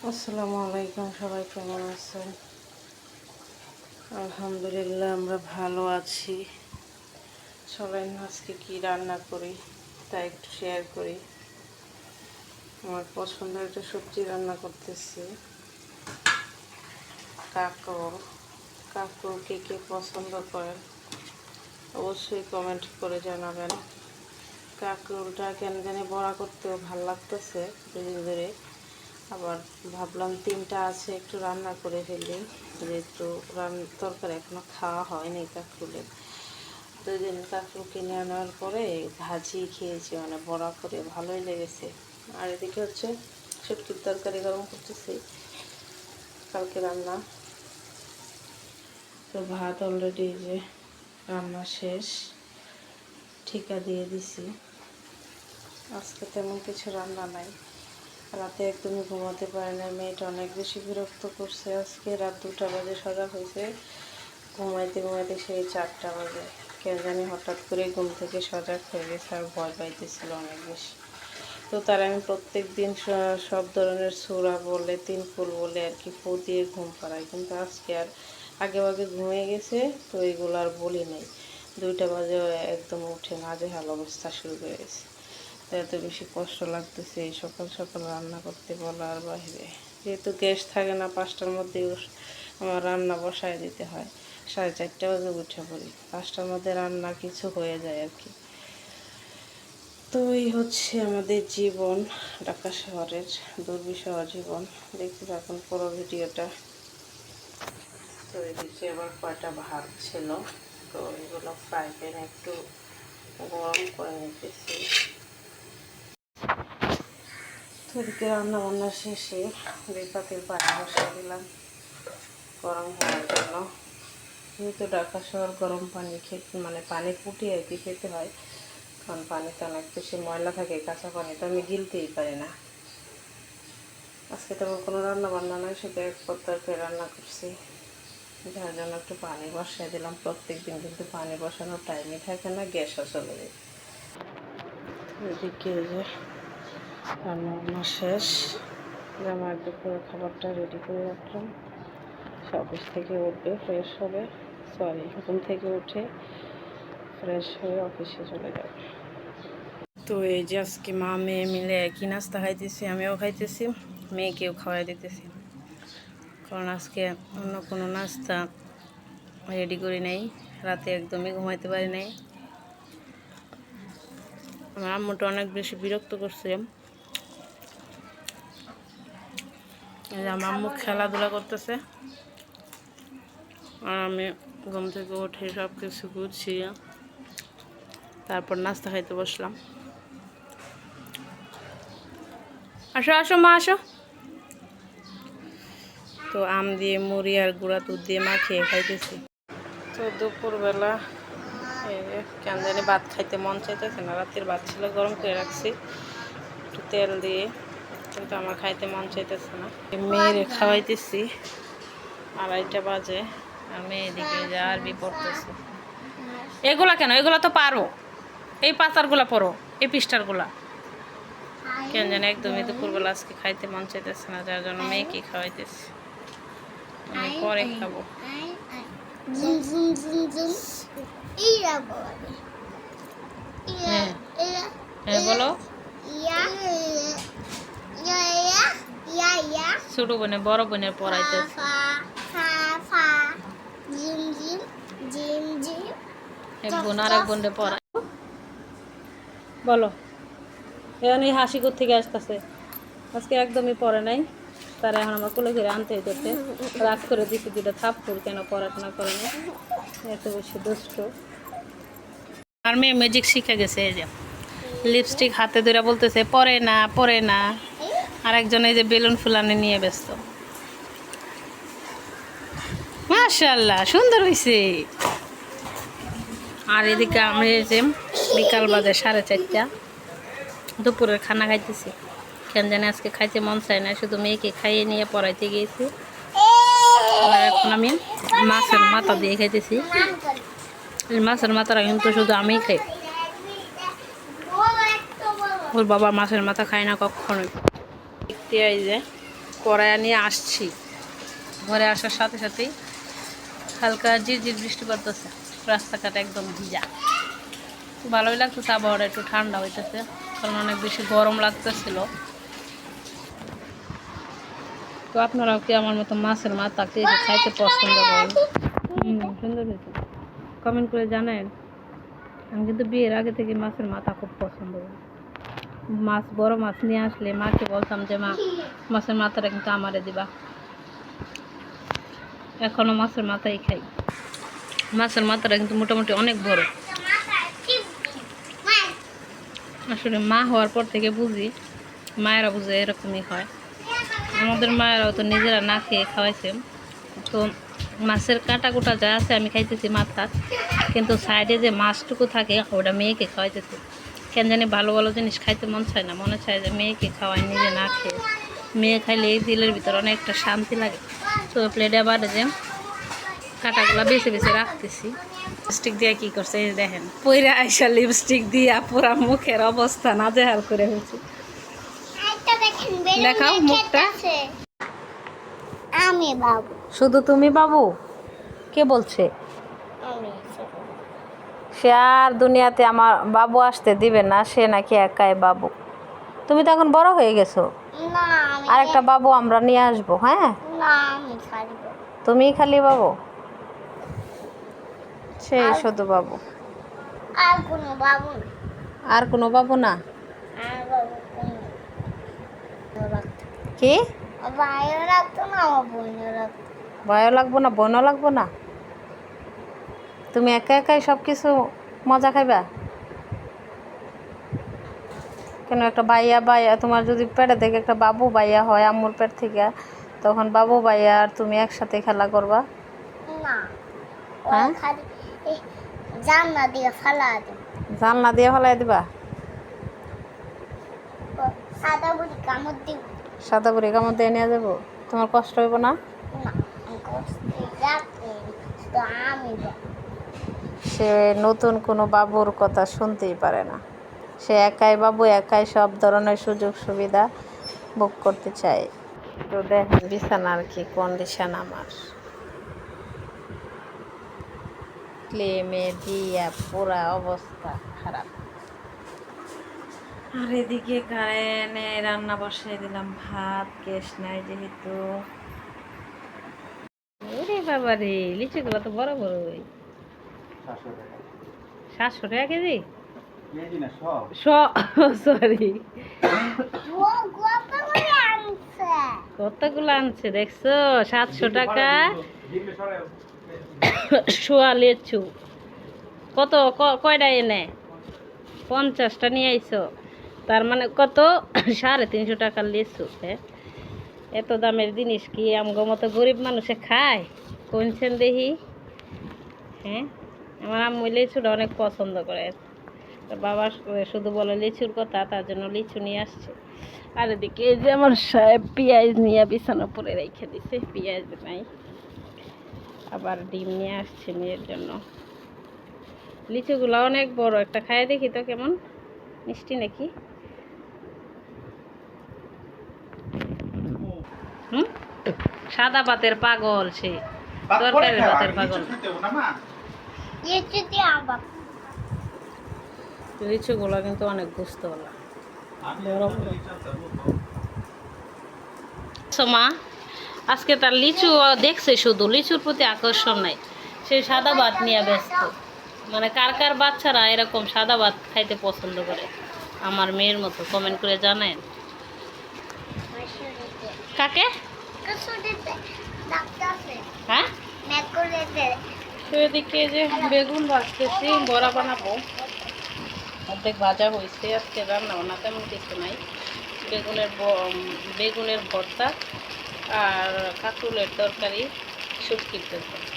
আসসালামু আলাইকুম, সবাই কেমন আছেন? আলহামদুলিল্লাহ আমরা ভালো আছি। চলেন আজকে কি রান্না করি তা একটু শেয়ার করি। আমার পছন্দের একটা সবজি রান্না করতেছি, কাঁকরোল। কাঁকরোল কে কে পছন্দ করেন অবশ্যই কমেন্ট করে জানাবেন। কাঁকরোলটা কেন জানি বড়া করতেও ভালো লাগতেছে দুদিন ধরে। আবার ভাবলাম তিনটা আছে, একটু রান্না করে ফেলি, যেহেতু তরকারি এখনো খাওয়া হয়নি কাঁকরোলের। 2 দিন কাঁকরোল কিনে আনার পরে ভাজি খেয়েছি, মানে বড়া করে, ভালোই লেগেছে। আর এদিকে হচ্ছে শুটকির তরকারি গরম করতেছি, কালকে রান্না। তো ভাত অলরেডি যে রান্না শেষ, ঠিকা দিয়ে দিছি। আজকে তেমন কিছু রান্না নাই। রাতে একদমই ঘুমাতে পারে না, মেয়েটা অনেক বেশি বিরক্ত করছে। আজকে রাত 2টা বাজে সজাগ হয়েছে, ঘুমাইতে ঘুমাইতে সেই 4টা বাজে। কেন জানি হঠাৎ করে ঘুম থেকে সজাগ হয়ে গেছে আর ভয় পাইতেছিল অনেক বেশি। তো তার আমি প্রত্যেক দিন সব ধরনের সূরা বলে, 3 ফুল বলে আর কি ফু দিয়ে ঘুম পাড়াই, কিন্তু আজকে আর আগে ঘুমিয়ে গেছে, তো এগুলো আর বলি নাই। 2টা বাজে একদম উঠে নাজেহাল অবস্থা শুরু হয়ে গেছে। এত বেশি কষ্ট লাগতেছে এই সকাল সকাল রান্না করতে বলার বাইরে। যেহেতু গ্যাস থাকে না, 5টার মধ্যে আমার রান্না বসায় দিতে হয়। 4:30 বাজে উঠে পড়ি, 5টার মধ্যে রান্না কিছু হয়ে যায় আর কি। তো এই হচ্ছে আমাদের জীবন, ঢাকা শহরের দুর্বিষহ জীবন। দেখতে থাকুন পুরো ভিডিওটা। তো এদিকে আবার কয়টা ভাত ছিল, তো এগুলো ফ্রাই প্যানে একটু গরম করে নিতেছি। তো এদিকে রান্না বান্না শেষে 2 পাতিল পানি বসিয়ে দিলাম গরম হওয়ার জন্য। যেহেতু ঢাকা শহর গরম পানি খেতে, মানে পানি ফুটিয়ে আর কি খেতে হয়, কারণ পানিতে অনেক বেশি ময়লা থাকে, কাঁচা পানি তো আমি গিলতেই পারি না। আজকে তেমন কোনো রান্না বান্না নয়, শুধু এক পত্তরকে রান্না করছি, যার জন্য একটু পানি বসিয়ে দিলাম। প্রত্যেক দিন কিন্তু পানি বসানোর টাইমই থাকে না, গ্যাসও চলে যায়। এদিকে যে রান্না বান্না শেষ, আমার দুপুরের খাবারটা রেডি করে রাখলাম। অফিস থেকে উঠবে, ফ্রেশ হবে, ঘুম থেকে উঠে ফ্রেশ হয়ে অফিসে চলে যাবে। তো এই যে আজকে মা মেয়ে মিলে একই নাস্তা খাইতেছি, আমিও খাইতেছি, মেয়েকেও খাওয়াই দিতেছি। কারণ আজকে অন্য কোনো নাস্তা রেডি করি নাই, রাতে একদমই ঘুমাইতে পারি নাই। আমার আম্মুটা অনেক বেশি বিরক্ত করছে। আমার আম্মু খেলাধুলা করতেছে আর আমি ঘুম থেকে উঠে সব কিছু গুছিয়ে তারপর নাস্তা খাইতে বসলাম। আসো আসো মা আসো। তো আম দিয়ে মুড়ি আর গুঁড়া দুধ দিয়ে মাখিয়ে খাইতেছি। তো দুপুরবেলা কেন জানি ভাত খাইতে মন চাইতেছে না, রাতের ভাত ছিল গরম করে রাখছি একটু তেল দিয়ে, কিন্তু আমার খাইতে মন চাইতেছে না। মেয়েরে খাওয়াইতেছি, 2:30 বাজে, আর মেয়ে এদিকে যে আরবি পড়তেছে। এগুলা কেন, এগুলা তো পারো, এই পাতারগুলা পড়ো, এই পৃষ্ঠারগুলা। কেন জানি একদমই দুপুরবেলা আজকে খাইতে মন চাইতেছে না, যার জন্য মেয়েকে খাওয়াইতেছি, আমি পরে খাবো। হ্যাঁ বলো। ছোট বোনে বড় বোনের পড়াইতেছে। এক বোন আর এক বোনরে পড়ায়। বলো, এখন এই হাসি থেকে আসতেছে, আজকে একদমই পড়ে নাই। তারা এখন আমার কোলে ঘিরে আনতে ধরতে রাগ করে দিতে, 2টা থাপ্পড়, কেন পড়াশোনা করে না, এত বেশি দুষ্ট। আর মেয়ে ম্যাজিক শিখে গেছে, এই যে লিপস্টিক হাতে ধরে বলতেছে পরে না পরে না, আর একজন এই যে বেলুন ফুলানি নিয়ে ব্যস্ত। মাশাআল্লাহ সুন্দর হয়েছে। আর এদিকে আমি এই যে বিকাল বাজে 4:30, দুপুরের খানা খাইতেছি। কেন জানি আজকে খাইতে মন চায় না, শুধু মেয়েকে খাইয়ে নিয়ে পড়াইতে গিয়েছি। এখন আমি মাছের মাথা দিয়ে খাইতেছি। মাছের মাথাটা কিন্তু শুধু আমিই খাই, ওর বাবা মাছের মাথা খায় না কখনোই। দেখতে এই যে কড়াইয়া নিয়ে আসছি। ঘরে আসার সাথে সাথেই হালকা ঝিরঝির বৃষ্টি পড়তেছে, রাস্তাঘাট একদম ভিজা। ভালোই লাগতেছে, আবহাওয়াটা একটু ঠান্ডা হইতেছে, কারণ অনেক বেশি গরম লাগতেছিল। তো আপনারাও কি আমার মতো মাছের মাথা কে খাইতে পছন্দ করেন? সুন্দর হয়েছে, কমেন্ট করে জানেন। আমি কিন্তু বিয়ের আগে থেকে মাছের মাথা খুব পছন্দ করি। মাছ, বড় মাছ নিয়ে আসলে মাকে বলতাম যে মা, মাছের মাথাটা কিন্তু আমারে দিবা। এখনো মাছের মাথাই খাই। মাছের মাথাটা কিন্তু মোটামুটি অনেক বড়। আসলে মা হওয়ার পর থেকে বুঝি, মায়েরা বুঝে এরকমই হয়। আমাদের মায়েরাও তো নিজেরা না খেয়ে খাওয়াইছে। তো মাছের কাঁটা কুটা যা আছে আমি খাইতেছি মাথা, কিন্তু সাইডে যে মাছটুকু থাকে ওটা মেয়েকে খাওয়াইতেছি। কেন জানি ভালো ভালো জিনিস খাইতে মন চায় না, মনে চায় যে মেয়েকে খাওয়াই, নিজে না খেয়ে। মেয়ে খাইলে এই দিলের ভিতরে অনেকটা শান্তি লাগে। তো প্লেটে আবার যে কাঁটাগুলা বেছে বেছে রাখতেছি। লিপস্টিক দিয়ে কি করছে এই দেখেন, পইরা আইসা লিপস্টিক দিয়া পুরা মুখের অবস্থা নাজেহাল করে হয়েছে। দেখাও মুখটা। আমি বাবু। শুধু তুমি বাবু? কে বলছে? সে আর দুনিয়াতে আমার বাবু আসতে দিবে না, সে নাকি একাই বাবু। তুমি তো এখন বড় হয়ে গেছো। না, আরেকটা বাবু আমরা নিয়ে আসবো। হ্যাঁ, না আমি খালি বাবু। তুমি খালি বাবু? সেই শুধু বাবু, আর কোনো বাবু না। আর কোনো বাবু না? আর বাবু কোনো কি ভাইও রাখতো না, আমার বোনও রাখতো। ভয়ও লাগবো না, বোনও লাগবো না? তুমি একা একাই সব কিছু মজা খাইবা? কেন, একটা বাইয়া বাইয়া তোমার যদি পেটে থেকে একটা বাবু বাইয়া হয় আম্মুর পেট থেকে, তখন বাবু বাইয়া আর তুমি একসাথে খেলা করবা? না, হ্যাঁ, খালি জানলা দিয়ে ফালা দেব। জানলা দিয়ে ফেলাই দিবা? সাদা বুড়ি কামড় দিব। সাদা বুড়ি কামড় দিয়ে নিয়ে যাবো? তোমার কষ্ট হইব না? না, আমি কষ্টে যাচ্ছি, শুধু আমি যাবো। সে নতুন কোনো বাবুর কথা শুনতেই পারে না। সে একাই বাবু, একাই সব ধরনের সুযোগ সুবিধা ভোগ করতে চায়। তো দেখেন বিছানার কি কন্ডিশন আমার, ক্লেমে দিয়া পুরা অবস্থা খারাপ। আর এদিকে কারেন্টে রান্না বসাই দিলাম, ভাত, গ্যাস নাই যেহেতু। ওরে বাবা রে, লিচুগুলো তো বড় বড়ই। 700 টাকা কেজি? সরি, কতগুলো আনছে দেখছো? 700 টাকা শোয়া লিচু। কত কয়টা এনে? 50টা নিয়ে আইছো, তার মানে কত? 350 টাকার লিচু। হ্যাঁ, এত দামের জিনিস কি আমগো মতো গরিব মানুষে খায়? কোনছেন দেখি। হ্যাঁ, আমার আম্মু লিচুটা অনেক পছন্দ করে। তোর বাবা শুধু বলে লিচুর কথা, তার জন্য লিচু নিয়ে আসছে। আর এদিকে এই যে আমার সাহেব পেঁয়াজ নিয়ে বিছানা পরে রেখে দিছে, পেঁয়াজ নাই। আবার ডিম নিয়ে আসছে মেয়ের জন্য। লিচুগুলো অনেক বড়, একটা খাই দেখি তো কেমন মিষ্টি নাকি। সাদা ভাতের পাগল সে, তরকারি ভাতের পাগল। লিচুগুলো কিন্তু অনেক গুস্তওয়ালা। মা আজকে তার লিচু দেখছে, শুধু লিচুর প্রতি আকর্ষণ নাই, সে সাদা ভাত নিয়ে ব্যস্ত। মানে কার কার বাচ্চারা এরকম সাদা ভাত খাইতে পছন্দ করে আমার মেয়ের মতো, কমেন্ট করে জানেন। কাকে? হ্যাঁ, এদিকে যে বেগুন ভাজতেছি, বড়া বানাবো। অর্ধেক ভাজা হয়েছে, আজকে রান্না বান্না তেমন কিছু নাই। বেগুনের ভর্তা আর কাঁকরোলের তরকারি, শুটকির তরকারি।